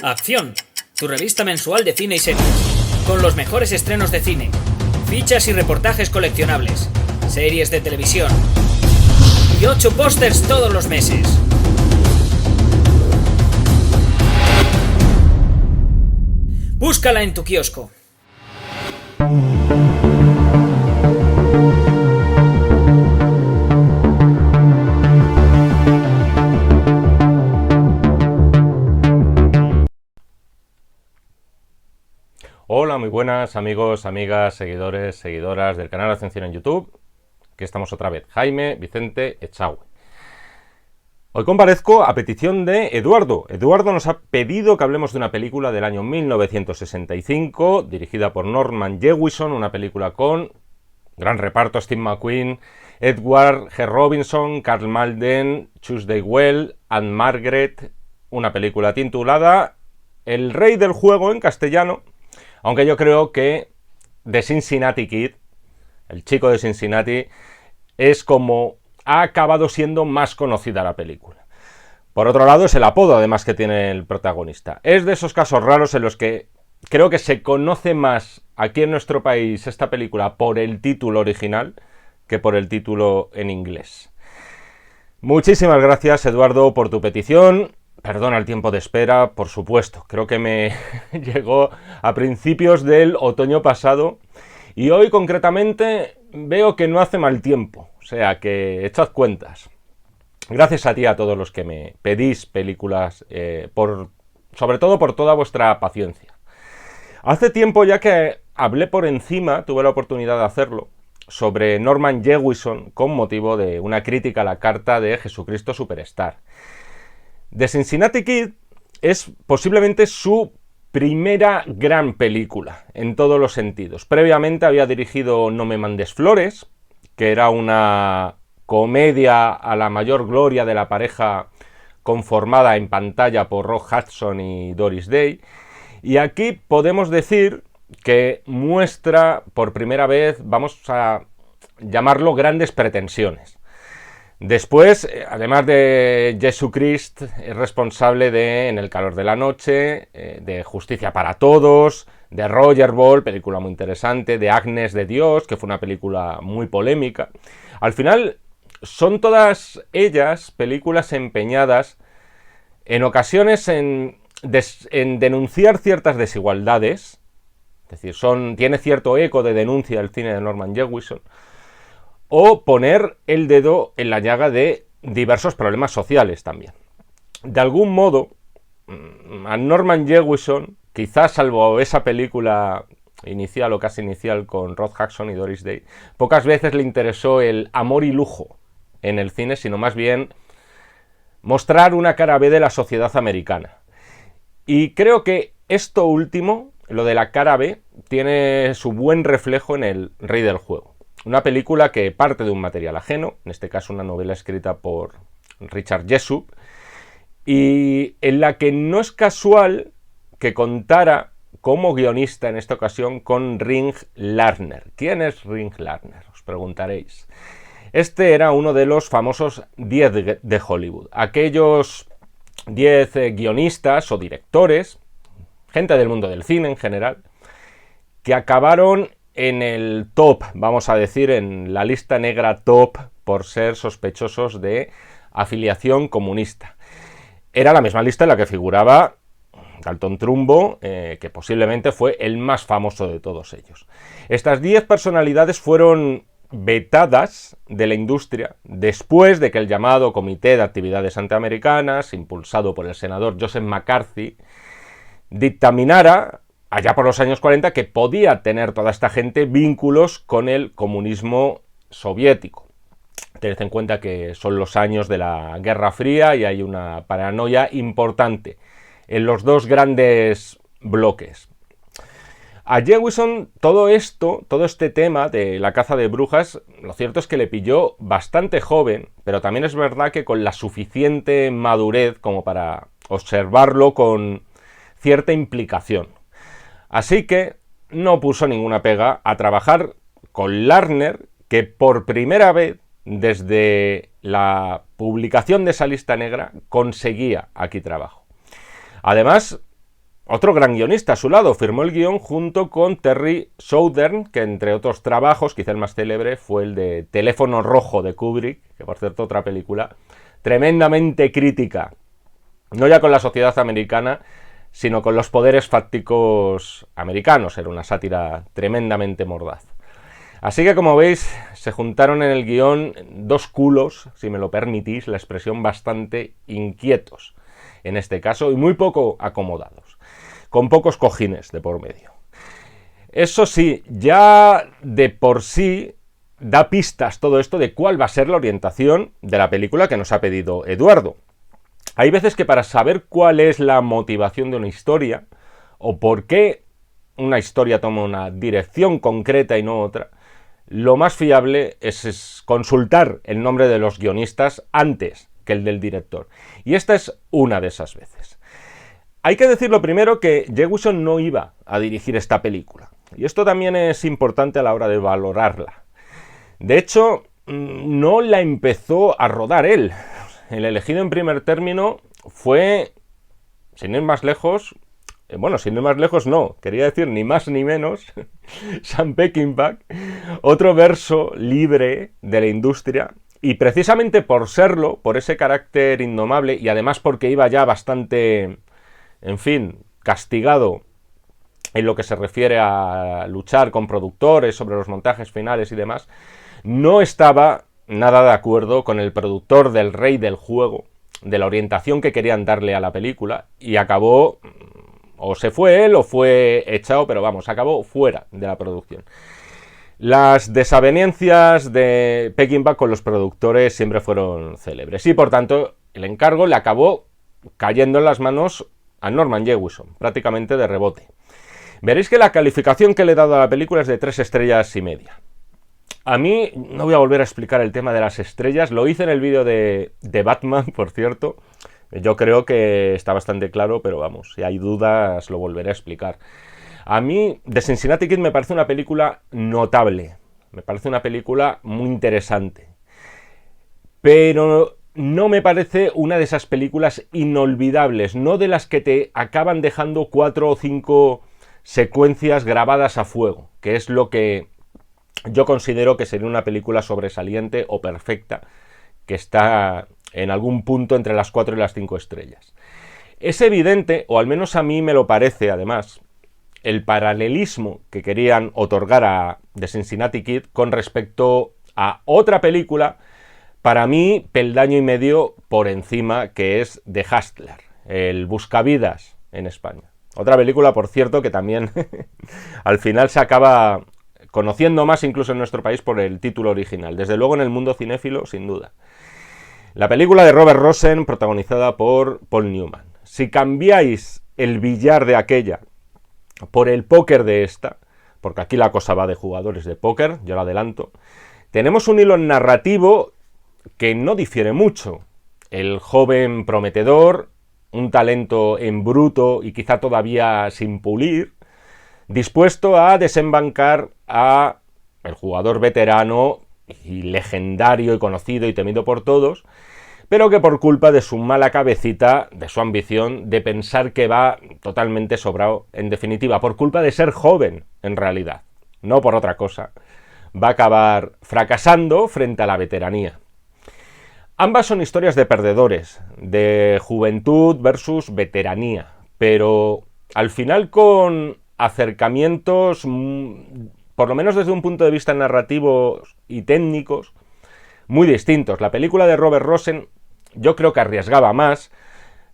Acción, tu revista mensual de cine y series, con los mejores estrenos de cine, fichas y reportajes coleccionables, series de televisión y 8 pósters todos los meses. Búscala en tu kiosco. Hola, muy buenas amigos, amigas, seguidores, seguidoras del canal Ascensión en YouTube. Aquí estamos otra vez, Jaime Vicente Echagüe. Hoy comparezco a petición de Eduardo. Eduardo nos ha pedido que hablemos de una película del año 1965, dirigida por Norman Jewison, una película con gran reparto: Steve McQueen, Edward G. Robinson, Karl Malden, Tuesday Well, Anne Margaret, una película titulada El Rey del Juego en castellano, aunque yo creo que The Cincinnati Kid, el chico de Cincinnati, es como ha acabado siendo más conocida la película. Por otro lado, es el apodo además que tiene el protagonista. Es de esos casos raros en los que creo que se conoce más aquí en nuestro país esta película por el título original que por el título en inglés. Muchísimas gracias, Eduardo, por tu petición. Perdona el tiempo de espera, por supuesto. Creo que me llegó a principios del otoño pasado y hoy concretamente veo que no hace mal tiempo. O sea que echad cuentas. Gracias a ti, a todos los que me pedís películas, sobre todo por toda vuestra paciencia. Hace tiempo ya que hablé por encima, tuve la oportunidad de hacerlo, sobre Norman Jewison con motivo de una crítica a la carta de Jesucristo Superstar. The Cincinnati Kid es posiblemente su primera gran película, en todos los sentidos. Previamente había dirigido No me mandes flores, que era una comedia a la mayor gloria de la pareja conformada en pantalla por Rock Hudson y Doris Day. Y aquí podemos decir que muestra por primera vez, vamos a llamarlo, grandes pretensiones. Después, además de Jesucrist, es responsable de En el calor de la noche, de Justicia para todos, de Rollerball, película muy interesante, de Agnes de Dios, que fue una película muy polémica. Al final, son todas ellas películas empeñadas en ocasiones en denunciar ciertas desigualdades, es decir, tiene cierto eco de denuncia el cine de Norman Jewison, o poner el dedo en la llaga de diversos problemas sociales también. De algún modo, a Norman Jewison, quizás salvo esa película inicial o casi inicial con Rock Hudson y Doris Day, pocas veces le interesó el amor y lujo en el cine, sino más bien mostrar una cara B de la sociedad americana. Y creo que esto último, lo de la cara B, tiene su buen reflejo en El Rey del Juego. Una película que parte de un material ajeno, en este caso una novela escrita por Richard Jessup, y en la que no es casual que contara como guionista en esta ocasión con Ring Lardner. ¿Quién es Ring Lardner? Os preguntaréis. Este era uno de los famosos 10 de Hollywood. Aquellos 10 guionistas o directores, gente del mundo del cine en general, que acabaron en el top, vamos a decir, en la lista negra top por ser sospechosos de afiliación comunista. Era la misma lista en la que figuraba Dalton Trumbo, que posiblemente fue el más famoso de todos ellos. Estas 10 personalidades fueron vetadas de la industria después de que el llamado Comité de Actividades Antiamericanas, impulsado por el senador Joseph McCarthy, dictaminara allá por los años 40 que podía tener toda esta gente vínculos con el comunismo soviético. Tened en cuenta que son los años de la Guerra Fría y hay una paranoia importante en los dos grandes bloques. A Jewison todo este tema de la caza de brujas, lo cierto es que le pilló bastante joven, pero también es verdad que con la suficiente madurez como para observarlo con cierta implicación. Así que no puso ninguna pega a trabajar con Lardner, que por primera vez desde la publicación de esa lista negra conseguía aquí trabajo. Además, otro gran guionista a su lado firmó el guión junto con Terry Southern, que entre otros trabajos, quizá el más célebre, fue el de Teléfono Rojo de Kubrick, que por cierto otra película tremendamente crítica, no ya con la sociedad americana, sino con los poderes fácticos americanos. Era una sátira tremendamente mordaz. Así que, como veis, se juntaron en el guión dos culos, si me lo permitís, la expresión, bastante inquietos en este caso, y muy poco acomodados, con pocos cojines de por medio. Eso sí, ya de por sí da pistas todo esto de cuál va a ser la orientación de la película que nos ha pedido Eduardo. Hay veces que para saber cuál es la motivación de una historia, o por qué una historia toma una dirección concreta y no otra, lo más fiable es consultar el nombre de los guionistas antes que el del director. Y esta es una de esas veces. Hay que decirlo primero que Jewison no iba a dirigir esta película. Y esto también es importante a la hora de valorarla. De hecho, no la empezó a rodar él. El elegido en primer término fue, sin ir más lejos, sin ir más lejos no, quería decir ni más ni menos, Sam Peckinpah, otro verso libre de la industria, y precisamente por serlo, por ese carácter indomable, y además porque iba ya bastante, castigado en lo que se refiere a luchar con productores sobre los montajes finales y demás, no estaba nada de acuerdo con el productor del Rey del Juego, de la orientación que querían darle a la película, y acabó, o se fue él o fue echado, pero vamos, acabó fuera de la producción. Las desavenencias de Peckinpah con los productores siempre fueron célebres, y por tanto el encargo le acabó cayendo en las manos a Norman Jewison, prácticamente de rebote. Veréis que la calificación que le he dado a la película es de 3,5 estrellas. A mí, no voy a volver a explicar el tema de las estrellas, lo hice en el vídeo de Batman, por cierto. Yo creo que está bastante claro, pero vamos, si hay dudas lo volveré a explicar. A mí, The Cincinnati Kid me parece una película notable, me parece una película muy interesante, pero no me parece una de esas películas inolvidables, no de las que te acaban dejando 4 o 5 secuencias grabadas a fuego, que es lo que yo considero que sería una película sobresaliente o perfecta, que está en algún punto entre las 4 y las 5 estrellas. Es evidente, o al menos a mí me lo parece además, el paralelismo que querían otorgar a The Cincinnati Kid con respecto a otra película, para mí, peldaño y medio por encima, que es The Hustler, el Buscavidas en España. Otra película, por cierto, que también al final se acaba conociendo más incluso en nuestro país por el título original. Desde luego en el mundo cinéfilo, sin duda. La película de Robert Rosen, protagonizada por Paul Newman. Si cambiáis el billar de aquella por el póker de esta, porque aquí la cosa va de jugadores de póker, yo lo adelanto, tenemos un hilo narrativo que no difiere mucho. El joven prometedor, un talento en bruto y quizá todavía sin pulir, dispuesto a desembancar a el jugador veterano y legendario y conocido y temido por todos, pero que por culpa de su mala cabecita, de su ambición, de pensar que va totalmente sobrado, en definitiva, por culpa de ser joven, en realidad, no por otra cosa, va a acabar fracasando frente a la veteranía. Ambas son historias de perdedores, de juventud versus veteranía, pero al final con acercamientos, por lo menos desde un punto de vista narrativo y técnicos, muy distintos. La película de Robert Rosen yo creo que arriesgaba más,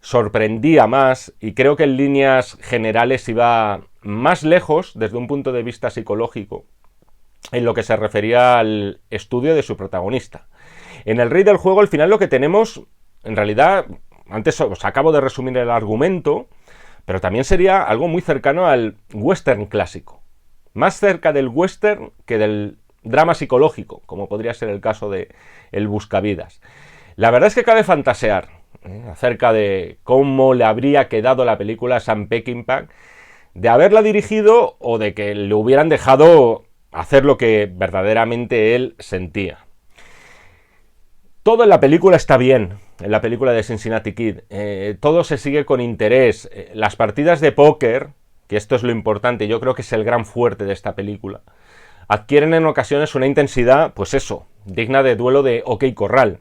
sorprendía más y creo que en líneas generales iba más lejos desde un punto de vista psicológico en lo que se refería al estudio de su protagonista. En El Rey del Juego al final lo que tenemos, en realidad, antes os acabo de resumir el argumento, pero también sería algo muy cercano al western clásico. Más cerca del western que del drama psicológico, como podría ser el caso de El Buscavidas. La verdad es que cabe fantasear acerca de cómo le habría quedado la película a Sam Peckinpah, de haberla dirigido o de que le hubieran dejado hacer lo que verdaderamente él sentía. Todo en la película está bien, en la película de Cincinnati Kid. Todo se sigue con interés. Las partidas de póker, que esto es lo importante, yo creo que es el gran fuerte de esta película, adquieren en ocasiones una intensidad, pues eso, digna de duelo de OK Corral.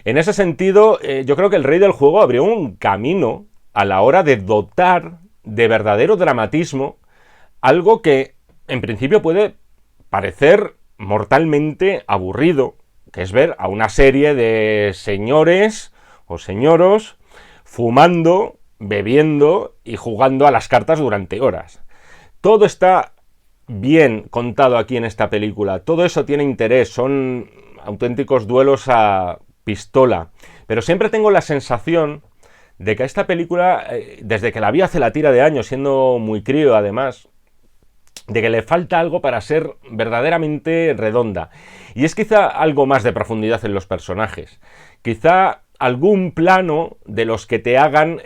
En ese sentido, yo creo que el rey del juego abrió un camino a la hora de dotar de verdadero dramatismo algo que en principio puede parecer mortalmente aburrido, que es ver a una serie de señores o señoros fumando, bebiendo y jugando a las cartas durante horas. Todo está bien contado aquí en esta película, todo eso tiene interés, son auténticos duelos a pistola, pero siempre tengo la sensación de que a esta película, desde que la vi hace la tira de años, siendo muy crío además, de que le falta algo para ser verdaderamente redonda. Y es quizá algo más de profundidad en los personajes. Quizá algún plano de los que te hagan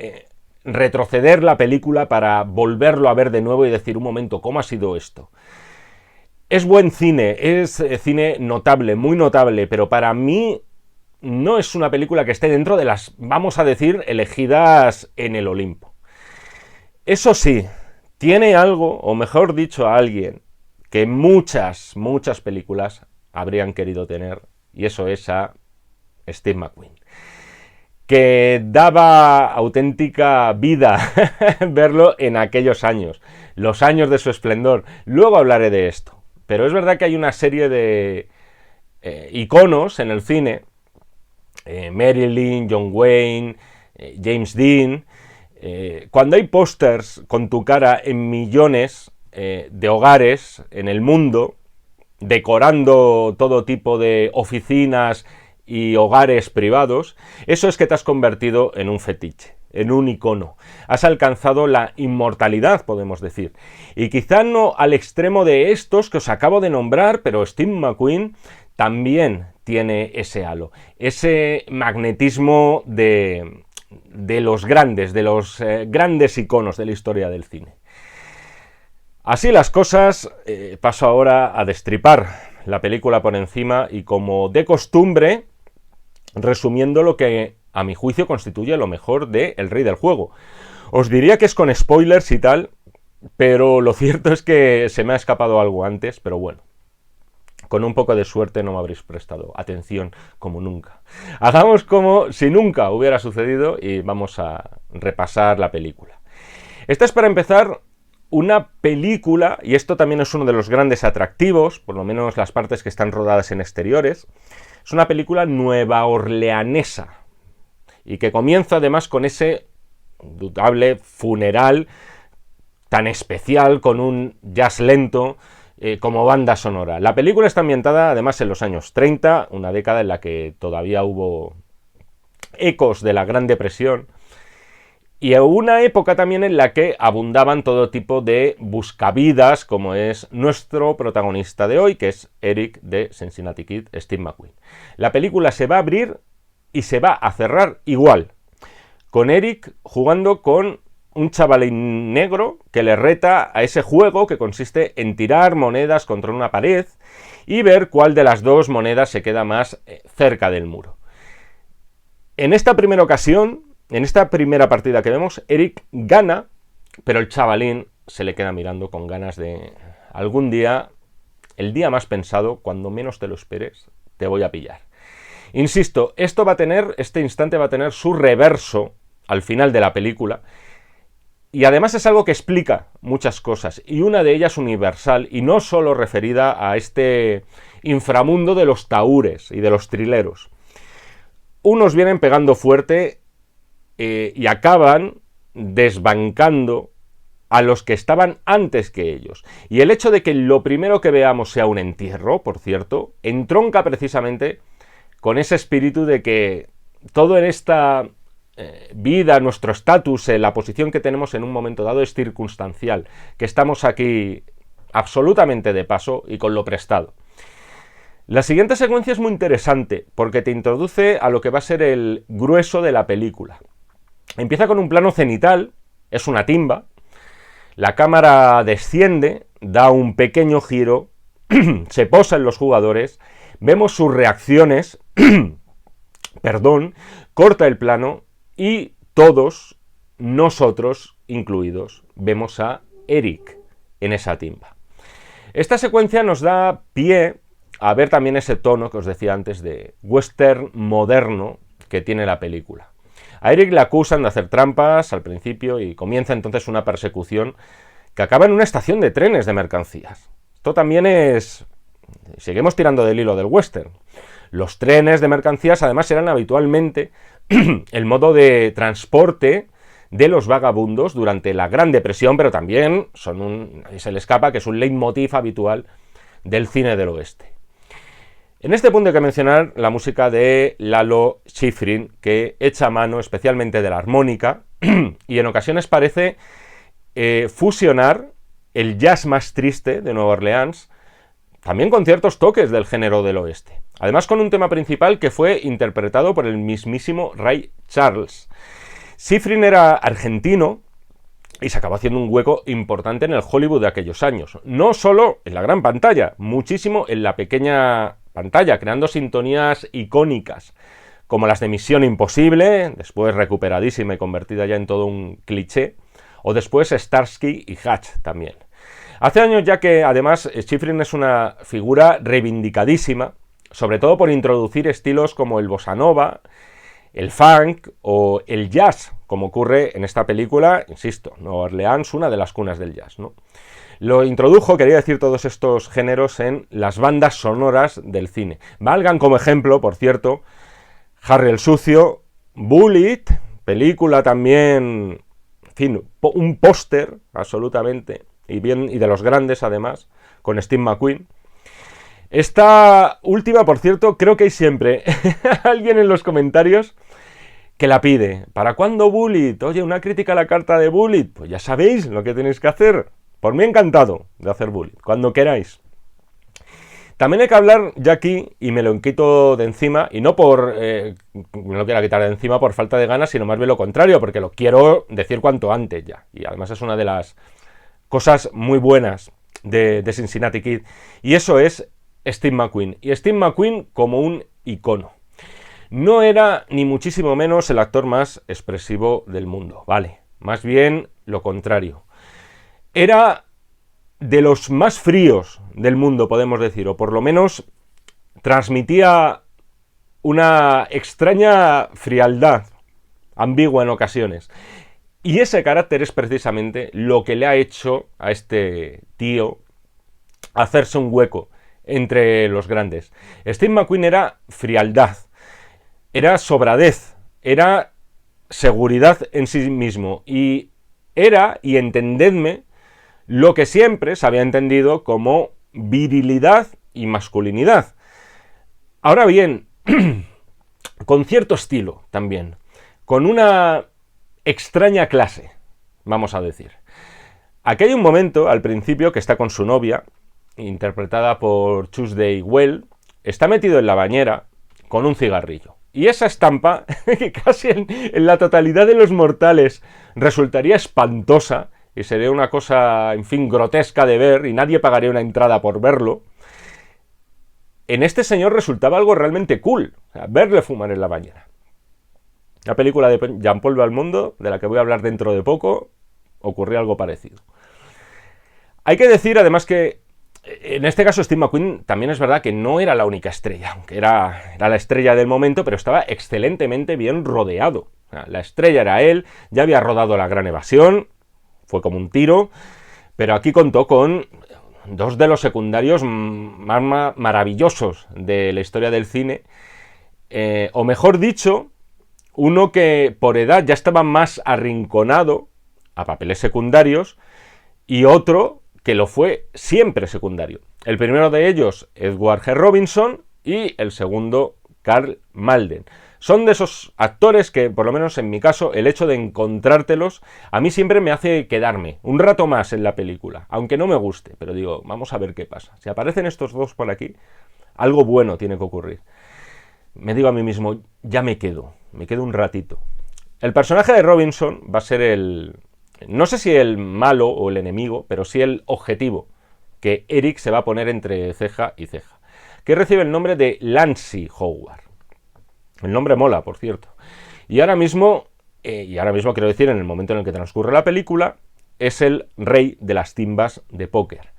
retroceder la película para volverlo a ver de nuevo y decir, un momento, ¿cómo ha sido esto? Es buen cine, es cine notable, muy notable, pero para mí no es una película que esté dentro de las, vamos a decir, elegidas en el Olimpo. Eso sí, tiene algo, o mejor dicho, a alguien que muchas películas habrían querido tener, y eso es a Steve McQueen, que daba auténtica vida verlo en aquellos años, los años de su esplendor. Luego hablaré de esto, pero es verdad que hay una serie de iconos en el cine, Marilyn, John Wayne, James Dean. Cuando hay pósters con tu cara en millones de hogares en el mundo, decorando todo tipo de oficinas y hogares privados, eso es que te has convertido en un fetiche, en un icono. Has alcanzado la inmortalidad, podemos decir. Y quizá no al extremo de estos que os acabo de nombrar, pero Steve McQueen también tiene ese halo, ese magnetismo de los grandes iconos de la historia del cine. Así las cosas, paso ahora a destripar la película por encima y, como de costumbre, resumiendo lo que a mi juicio constituye lo mejor de El Rey del Juego. Os diría que es con spoilers y tal, pero lo cierto es que se me ha escapado algo antes, pero bueno. Con un poco de suerte no me habréis prestado atención como nunca. Hagamos como si nunca hubiera sucedido y vamos a repasar la película. Esta es, para empezar, una película, y esto también es uno de los grandes atractivos, por lo menos las partes que están rodadas en exteriores, es una película nueva orleanesa y que comienza además con ese indudable funeral tan especial, con un jazz lento como banda sonora. La película está ambientada además en los años 30, una década en la que todavía hubo ecos de la Gran Depresión, y una época también en la que abundaban todo tipo de buscavidas, como es nuestro protagonista de hoy, que es Eric de Cincinnati Kid, Steve McQueen. La película se va a abrir y se va a cerrar igual, con Eric jugando con un chavalín negro que le reta a ese juego que consiste en tirar monedas contra una pared y ver cuál de las dos monedas se queda más cerca del muro. En esta primera ocasión, en esta primera partida que vemos, Eric gana, pero el chavalín se le queda mirando con ganas de algún día, el día más pensado, cuando menos te lo esperes, te voy a pillar. Insisto, este instante va a tener su reverso al final de la película. Y además es algo que explica muchas cosas, y una de ellas universal, y no solo referida a este inframundo de los tahúres y de los trileros. Unos vienen pegando fuerte y acaban desbancando a los que estaban antes que ellos. Y el hecho de que lo primero que veamos sea un entierro, por cierto, entronca precisamente con ese espíritu de que todo en esta vida, nuestro estatus, la posición que tenemos en un momento dado es circunstancial, que estamos aquí absolutamente de paso y con lo prestado. La siguiente secuencia es muy interesante porque te introduce a lo que va a ser el grueso de la película. Empieza con un plano cenital, es una timba, la cámara desciende, da un pequeño giro, se posa en los jugadores, vemos sus reacciones corta el plano y todos, nosotros incluidos, vemos a Eric en esa timba. Esta secuencia nos da pie a ver también ese tono que os decía antes de western moderno que tiene la película. A Eric le acusan de hacer trampas al principio y comienza entonces una persecución que acaba en una estación de trenes de mercancías. Esto también es... Seguimos tirando del hilo del western. Los trenes de mercancías además eran habitualmente el modo de transporte de los vagabundos durante la Gran Depresión, pero también se le escapa que es un leitmotiv habitual del cine del oeste. En este punto hay que mencionar la música de Lalo Schifrin, que echa mano especialmente de la armónica y en ocasiones parece fusionar el jazz más triste de Nueva Orleans, también con ciertos toques del género del oeste. Además con un tema principal que fue interpretado por el mismísimo Ray Charles. Schifrin era argentino y se acabó haciendo un hueco importante en el Hollywood de aquellos años. No solo en la gran pantalla, muchísimo en la pequeña pantalla, creando sintonías icónicas, como las de Misión Imposible, después recuperadísima y convertida ya en todo un cliché, o después Starsky y Hutch también. Hace años ya que, además, Schifrin es una figura reivindicadísima, sobre todo por introducir estilos como el bossa nova, el funk o el jazz, como ocurre en esta película, insisto, Nueva Orleans, una de las cunas del jazz, ¿no? Lo introdujo, quería decir, todos estos géneros en las bandas sonoras del cine. Valgan como ejemplo, por cierto, Harry el Sucio, Bullitt, película también, en fin, un póster, absolutamente, y de los grandes además, con Steve McQueen. Esta última, por cierto, creo que hay siempre alguien en los comentarios que la pide. ¿Para cuándo Bullitt? Oye, una crítica a la carta de Bullitt. Pues ya sabéis lo que tenéis que hacer. Por mí encantado de hacer Bullitt, cuando queráis. También hay que hablar ya aquí, y me lo quito de encima, y no por me lo quiera quitar de encima por falta de ganas, sino más bien lo contrario, porque lo quiero decir cuanto antes ya. Y además es una de las cosas muy buenas de Cincinnati Kid. Y eso es Steve McQueen. Y Steve McQueen como un icono. No era ni muchísimo menos el actor más expresivo del mundo, vale. Más bien lo contrario. Era de los más fríos del mundo, podemos decir, o por lo menos transmitía una extraña frialdad, ambigua en ocasiones. Y ese carácter es precisamente lo que le ha hecho a este tío hacerse un hueco entre los grandes. Steve McQueen era frialdad, era sobradez, era seguridad en sí mismo y era, y entendedme, lo que siempre se había entendido como virilidad y masculinidad. Ahora bien, con cierto estilo también, con una extraña clase, vamos a decir. Aquí hay un momento, al principio, que está con su novia, interpretada por Tuesday Well, está metido en la bañera con un cigarrillo. Y esa estampa, que casi en la totalidad de los mortales resultaría espantosa, y sería una cosa, en fin, grotesca de ver, y nadie pagaría una entrada por verlo, en este señor resultaba algo realmente cool, o sea, verle fumar en la bañera. La película de Jean-Paul Belmondo, de la que voy a hablar dentro de poco, ocurrió algo parecido. Hay que decir, además, que en este caso Steve McQueen también es verdad que no era la única estrella, aunque era la estrella del momento, pero estaba excelentemente bien rodeado. O sea, la estrella era él, ya había rodado La Gran Evasión, fue como un tiro, pero aquí contó con dos de los secundarios más maravillosos de la historia del cine, o mejor dicho, uno que por edad ya estaba más arrinconado a papeles secundarios y otro que lo fue siempre secundario. El primero de ellos, Edward G. Robinson, y el segundo, Karl Malden. Son de esos actores que, por lo menos en mi caso, el hecho de encontrártelos a mí siempre me hace quedarme un rato más en la película, aunque no me guste, pero digo, vamos a ver qué pasa. Si aparecen estos dos por aquí, algo bueno tiene que ocurrir. Me digo a mí mismo, ya me quedo un ratito. El personaje de Robinson va a ser no sé si el malo o el enemigo, pero sí el objetivo que Eric se va a poner entre ceja y ceja, que recibe el nombre de Lancy Howard. El nombre mola, por cierto. Y ahora mismo quiero decir, en el momento en el que transcurre la película, es el rey de las timbas de póker.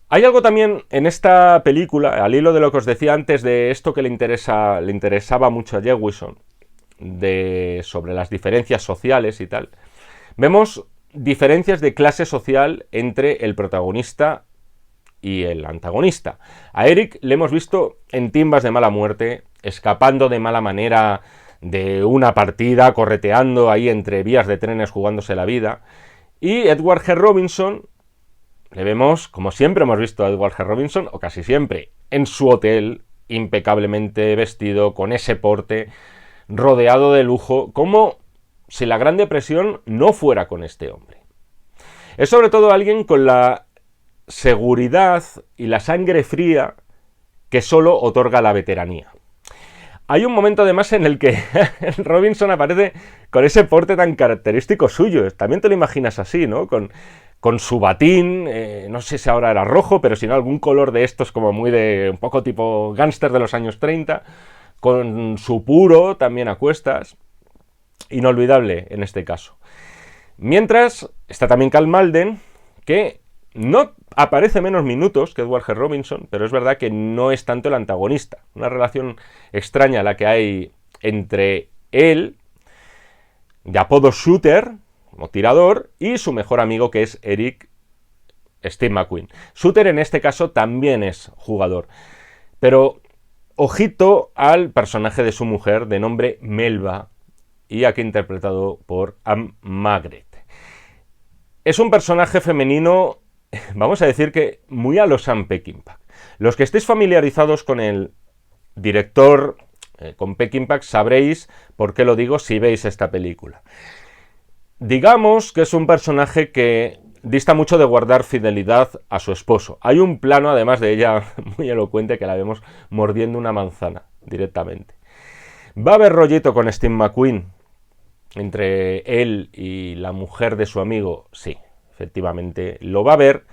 Hay algo también en esta película, al hilo de lo que os decía antes, de esto que le interesaba mucho a Jewison, sobre las diferencias sociales y tal. Vemos diferencias de clase social entre el protagonista y el antagonista. A Eric le hemos visto en timbas de mala muerte, escapando de mala manera de una partida, correteando ahí entre vías de trenes, jugándose la vida. Y Edward G. Robinson le vemos, como siempre hemos visto a Edward G. Robinson, o casi siempre, en su hotel, impecablemente vestido, con ese porte, rodeado de lujo, como si la Gran Depresión no fuera con este hombre. Es sobre todo alguien con la seguridad y la sangre fría que solo otorga la veteranía. Hay un momento además en el que Robinson aparece con ese porte tan característico suyo. También te lo imaginas así, ¿no? Con su batín, no sé si ahora era rojo, pero si no algún color de estos como muy de un poco tipo gángster de los años 30, con su puro también a cuestas. Inolvidable en este caso. Mientras está también Karl Malden, que no aparece menos minutos que Edward G. Robinson, pero es verdad que no es tanto el antagonista. Una relación extraña la que hay entre él, de apodo Shooter, como tirador, y su mejor amigo, que es Eric Steve McQueen. Shooter en este caso también es jugador, pero ojito al personaje de su mujer de nombre Melba, y aquí interpretado por Anne Magret. Es un personaje femenino, vamos a decir que muy a los Sam Peckinpah. Los que estéis familiarizados con el director, con Peckinpah, sabréis por qué lo digo si veis esta película. Digamos que es un personaje que dista mucho de guardar fidelidad a su esposo. Hay un plano, además de ella, muy elocuente, que la vemos mordiendo una manzana directamente. ¿Va a haber rollito con Steve McQueen entre él y la mujer de su amigo? Sí, efectivamente lo va a haber,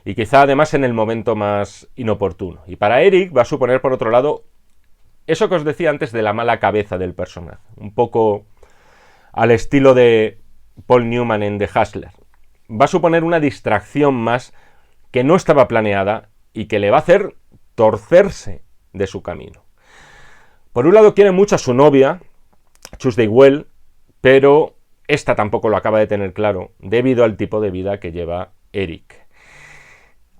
y quizá además en el momento más inoportuno. Y para Eric va a suponer, por otro lado, eso que os decía antes de la mala cabeza del personaje, un poco al estilo de Paul Newman en The Hustler. Va a suponer una distracción más que no estaba planeada y que le va a hacer torcerse de su camino. Por un lado quiere mucho a su novia, Tuesday Well, pero esta tampoco lo acaba de tener claro debido al tipo de vida que lleva Eric.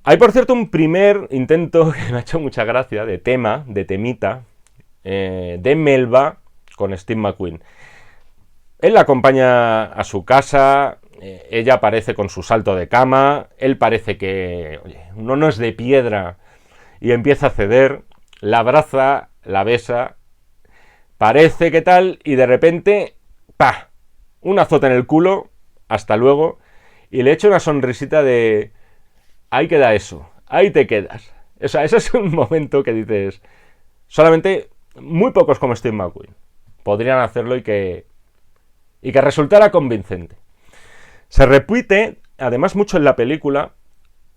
Hay, por cierto, un primer intento que me ha hecho mucha gracia, de temita, de Melba con Steve McQueen. Él la acompaña a su casa, ella aparece con su salto de cama, él parece que, oye, uno no es de piedra y empieza a ceder, la abraza, la besa, parece que tal, y de repente, ¡pah!, un azote en el culo, hasta luego, y le echa una sonrisita de, ahí queda eso, ahí te quedas. O sea, ese es un momento que dices, solamente muy pocos como Steve McQueen podrían hacerlo y que resultara convincente. Se repite, además, mucho en la película,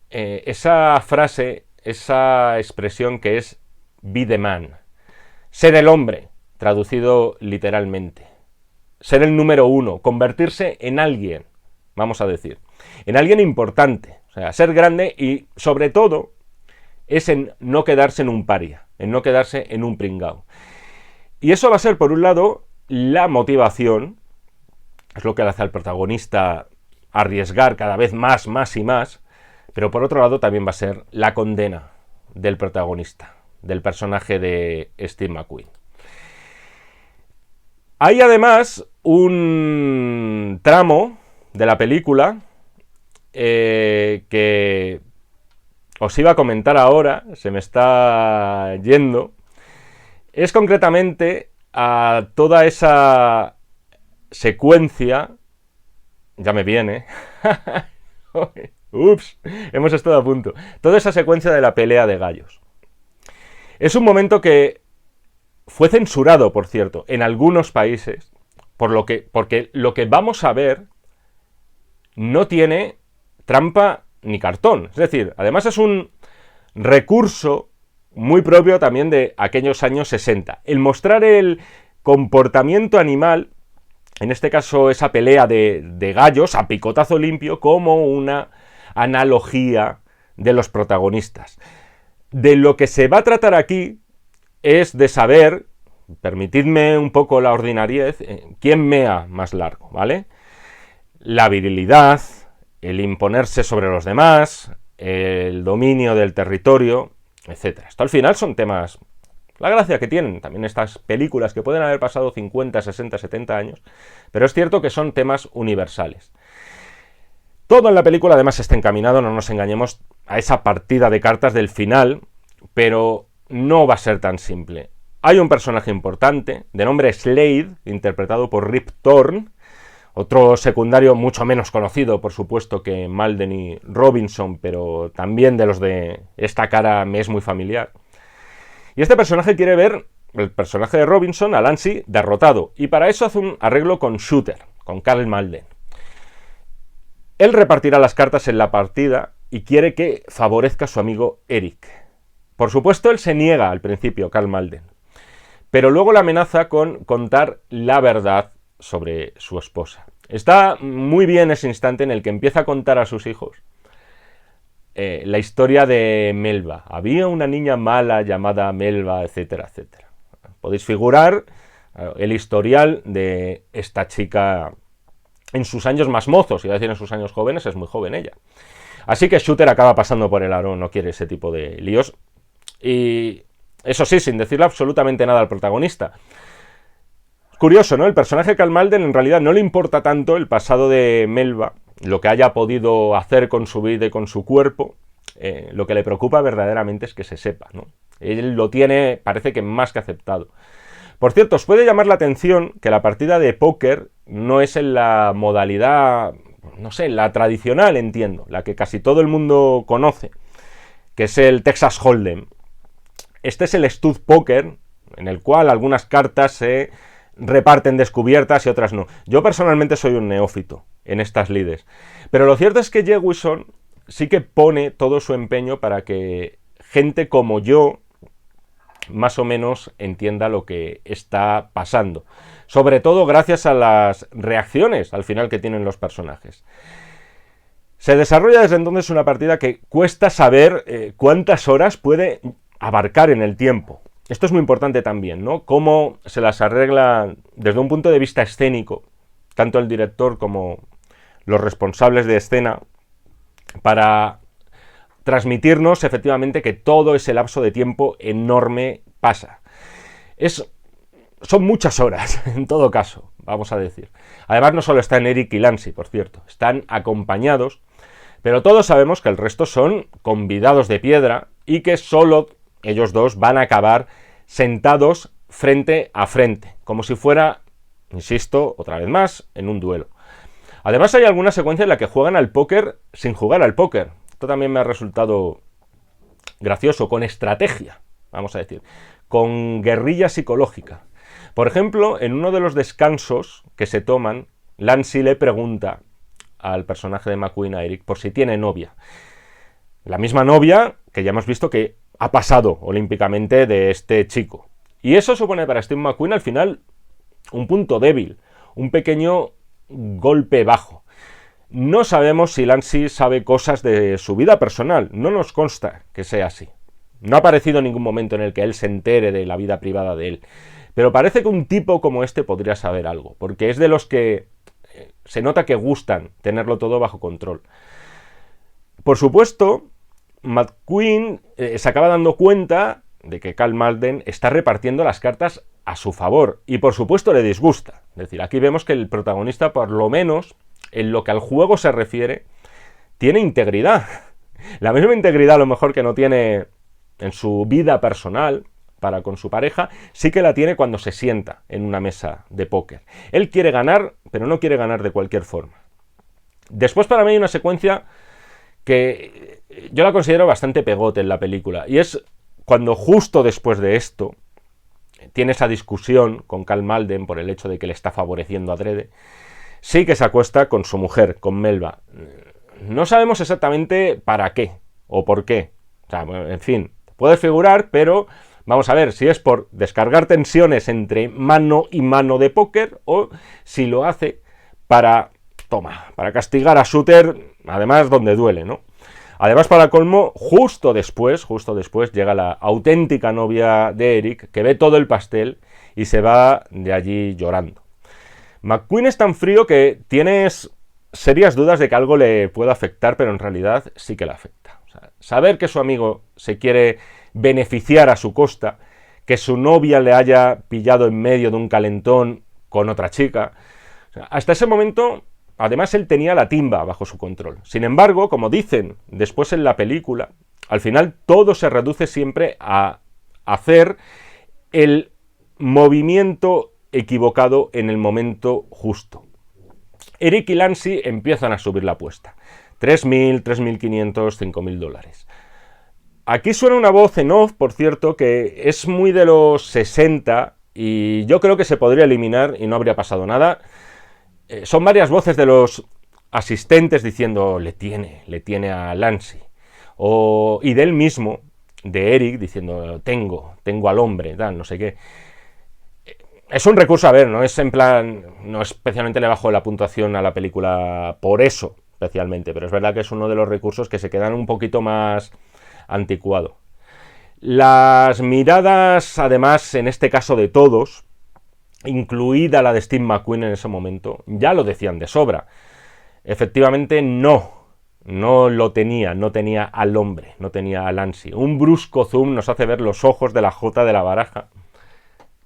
esa frase, esa expresión que es be the man, ser el hombre, traducido literalmente, ser el número uno, convertirse en alguien, vamos a decir, en alguien importante, o sea, ser grande, y sobre todo es en no quedarse en un paria, en no quedarse en un pringao. Y eso va a ser, por un lado, la motivación, es lo que le hace al protagonista arriesgar cada vez más y más, pero por otro lado también va a ser la condena del protagonista, del personaje de Steve McQueen. Hay además un tramo de la película que os iba a comentar ahora, se me está yendo, es concretamente a toda esa secuencia, ya me viene, ups, hemos estado a punto, toda esa secuencia de la pelea de gallos. Es un momento que fue censurado, por cierto, en algunos países, porque lo que vamos a ver no tiene trampa ni cartón. Es decir, además es un recurso muy propio también de aquellos años 60. El mostrar el comportamiento animal, en este caso esa pelea de gallos a picotazo limpio, como una analogía de los protagonistas. De lo que se va a tratar aquí es de saber, permitidme un poco la ordinariez, quién mea más largo, ¿vale? La virilidad, el imponerse sobre los demás, el dominio del territorio, etc. Esto al final son temas, la gracia que tienen también estas películas que pueden haber pasado 50, 60, 70 años, pero es cierto que son temas universales. Todo en la película además está encaminado, no nos engañemos, a esa partida de cartas del final, pero no va a ser tan simple. Hay un personaje importante, de nombre Slade, interpretado por Rip Torn, otro secundario mucho menos conocido, por supuesto, que Malden y Robinson, pero también de los de esta cara me es muy familiar. Y este personaje quiere ver el personaje de Robinson, a Lancy, derrotado, y para eso hace un arreglo con Shooter, con Karl Malden. Él repartirá las cartas en la partida y quiere que favorezca a su amigo Eric. Por supuesto, él se niega al principio, Karl Malden, pero luego le amenaza con contar la verdad sobre su esposa. Está muy bien ese instante en el que empieza a contar a sus hijos la historia de Melba. Había una niña mala llamada Melba, etcétera, etcétera. Podéis figurar el historial de esta chica en sus años más mozos, iba a decir en sus años jóvenes, es muy joven ella. Así que Shooter acaba pasando por el aro, no quiere ese tipo de líos. Y eso sí, sin decirle absolutamente nada al protagonista. Curioso, ¿no? El personaje Karl Malden en realidad no le importa tanto el pasado de Melba, lo que haya podido hacer con su vida y con su cuerpo. Lo que le preocupa verdaderamente es que se sepa, ¿no? Él lo tiene, parece que más que aceptado. Por cierto, os puede llamar la atención que la partida de póker no es en la modalidad, no sé, la tradicional, entiendo, la que casi todo el mundo conoce, que es el Texas Hold'em. Este es el Stud Poker, en el cual algunas cartas se reparten descubiertas y otras no. Yo personalmente soy un neófito en estas lides, pero lo cierto es que Jewison sí que pone todo su empeño para que gente como yo más o menos entienda lo que está pasando, sobre todo gracias a las reacciones al final que tienen los personajes. Se desarrolla desde entonces una partida que cuesta saber cuántas horas puede abarcar en el tiempo. Esto es muy importante también, ¿no? Cómo se las arregla desde un punto de vista escénico, tanto el director como los responsables de escena, para transmitirnos efectivamente que todo ese lapso de tiempo enorme pasa. Son muchas horas, en todo caso, vamos a decir. Además, no solo están Eric y Lancy, por cierto, están acompañados, pero todos sabemos que el resto son convidados de piedra y que solo ellos dos van a acabar sentados frente a frente, como si fuera, insisto, otra vez más, en un duelo. Además hay alguna secuencia en la que juegan al póker sin jugar al póker. Esto también me ha resultado gracioso, con estrategia, vamos a decir, con guerrilla psicológica. Por ejemplo, en uno de los descansos que se toman, Lancy le pregunta al personaje de McQueen, a Eric, por si tiene novia. La misma novia que ya hemos visto que ha pasado olímpicamente de este chico. Y eso supone para Steve McQueen al final un punto débil, un pequeño golpe bajo. No sabemos si Lancy sabe cosas de su vida personal, no nos consta que sea así. No ha aparecido en ningún momento en el que él se entere de la vida privada de él. Pero parece que un tipo como este podría saber algo, porque es de los que se nota que gustan tenerlo todo bajo control. Por supuesto, McQueen se acaba dando cuenta de que Karl Malden está repartiendo las cartas a su favor y por supuesto le disgusta. Es decir, aquí vemos que el protagonista, por lo menos en lo que al juego se refiere, tiene integridad. La misma integridad a lo mejor que no tiene en su vida personal para con su pareja, sí que la tiene cuando se sienta en una mesa de póker. Él quiere ganar, pero no quiere ganar de cualquier forma. Después para mí hay una secuencia que yo la considero bastante pegote en la película, y es cuando justo después de esto tiene esa discusión con Karl Malden por el hecho de que le está favoreciendo adrede, sí que se acuesta con su mujer, con Melba. No sabemos exactamente para qué o por qué. O sea, en fin, puede figurar, pero vamos a ver si es por descargar tensiones entre mano y mano de póker o si lo hace para castigar a Shooter, además donde duele, ¿no? Además, para colmo, justo después llega la auténtica novia de Eric, que ve todo el pastel y se va de allí llorando. McQueen es tan frío que tienes serias dudas de que algo le pueda afectar, pero en realidad sí que le afecta. O sea, saber que su amigo se quiere beneficiar a su costa, que su novia le haya pillado en medio de un calentón con otra chica, o sea, hasta ese momento, además, él tenía la timba bajo su control. Sin embargo, como dicen después en la película, al final todo se reduce siempre a hacer el movimiento equivocado en el momento justo. Eric y Lancy empiezan a subir la apuesta. 3.000, 3.500, 5.000 dólares. Aquí suena una voz en off, por cierto, que es muy de los 60 y yo creo que se podría eliminar y no habría pasado nada. Son varias voces de los asistentes diciendo le tiene a Lancy. Y de él mismo, de Eric, diciendo tengo al hombre, tal, no sé qué. Es un recurso, a ver, no es en plan, no especialmente le bajo la puntuación a la película por eso, especialmente, pero es verdad que es uno de los recursos que se quedan un poquito más anticuado. Las miradas, además, en este caso de todos, incluida la de Steve McQueen en ese momento, ya lo decían de sobra. Efectivamente no lo tenía, no tenía al hombre, no tenía a Lancy. Un brusco zoom nos hace ver los ojos de la jota de la baraja,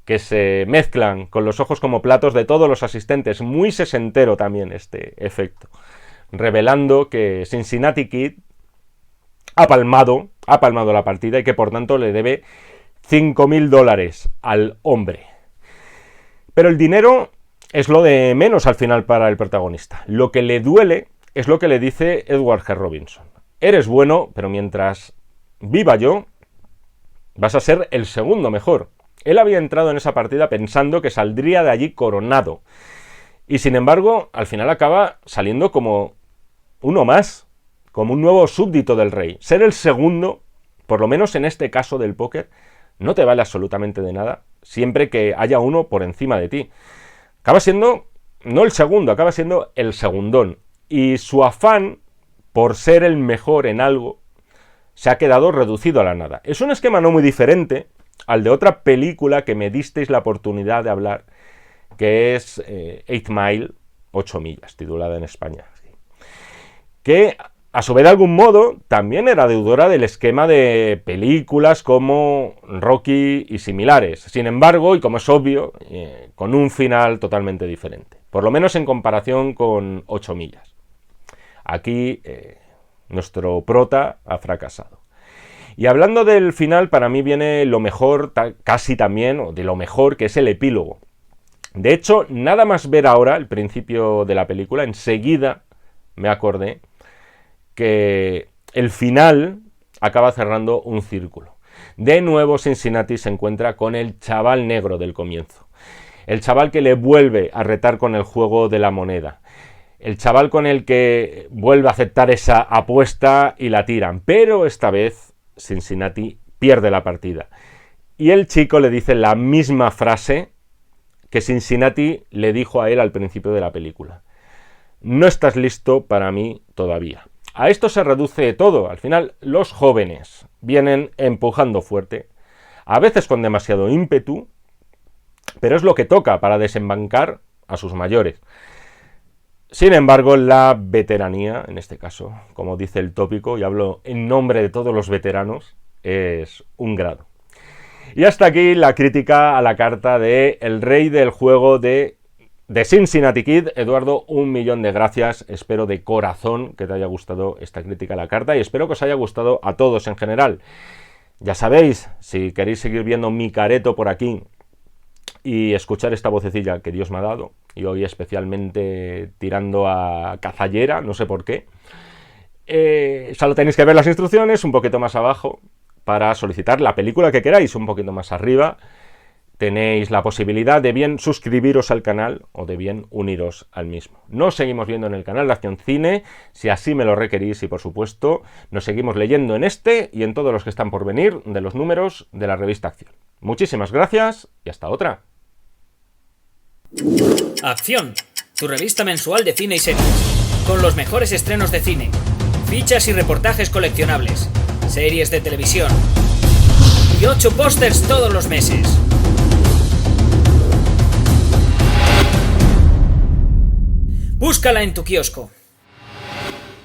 que se mezclan con los ojos como platos de todos los asistentes. Muy sesentero también este efecto, revelando que Cincinnati Kid ha palmado la partida y que por tanto le debe 5.000 dólares al hombre. Pero el dinero es lo de menos al final para el protagonista. Lo que le duele es lo que le dice Edward G. Robinson. Eres bueno, pero mientras viva yo, vas a ser el segundo mejor. Él había entrado en esa partida pensando que saldría de allí coronado. Y sin embargo, al final acaba saliendo como uno más, como un nuevo súbdito del rey. Ser el segundo, por lo menos en este caso del póker, no te vale absolutamente de nada, siempre que haya uno por encima de ti. Acaba siendo, no el segundo, acaba siendo el segundón. Y su afán por ser el mejor en algo se ha quedado reducido a la nada. Es un esquema no muy diferente al de otra película que me disteis la oportunidad de hablar, que es 8 Mile, 8 millas, titulada en España. Que, a su vez, de algún modo, también era deudora del esquema de películas como Rocky y similares. Sin embargo, y como es obvio, con un final totalmente diferente. Por lo menos en comparación con 8 millas. Aquí, nuestro prota ha fracasado. Y hablando del final, para mí viene lo mejor, casi también, o de lo mejor, que es el epílogo. De hecho, nada más ver ahora el principio de la película, enseguida me acordé que el final acaba cerrando un círculo. De nuevo Cincinnati se encuentra con el chaval negro del comienzo. El chaval que le vuelve a retar con el juego de la moneda. El chaval con el que vuelve a aceptar esa apuesta y la tiran. Pero esta vez Cincinnati pierde la partida. Y el chico le dice la misma frase que Cincinnati le dijo a él al principio de la película. No estás listo para mí todavía. A esto se reduce todo. Al final, los jóvenes vienen empujando fuerte, a veces con demasiado ímpetu, pero es lo que toca para desembancar a sus mayores. Sin embargo, la veteranía, en este caso, como dice el tópico, y hablo en nombre de todos los veteranos, es un grado. Y hasta aquí la crítica a la carta de el rey del juego de Cincinnati Kid. Eduardo, 1.000.000 de gracias. Espero de corazón que te haya gustado esta crítica a la carta y espero que os haya gustado a todos en general. Ya sabéis, si queréis seguir viendo mi careto por aquí y escuchar esta vocecilla que Dios me ha dado, y hoy especialmente tirando a cazallera, no sé por qué, solo tenéis que ver las instrucciones un poquito más abajo para solicitar la película que queráis. Un poquito más arriba tenéis la posibilidad de bien suscribiros al canal o de bien uniros al mismo. Nos seguimos viendo en el canal de Acción Cine, si así me lo requerís, y por supuesto nos seguimos leyendo en este y en todos los que están por venir de los números de la revista Acción. Muchísimas gracias y hasta otra. Acción, tu revista mensual de cine y series, con los mejores estrenos de cine, fichas y reportajes coleccionables, series de televisión y 8 pósters todos los meses. Búscala en tu kiosco.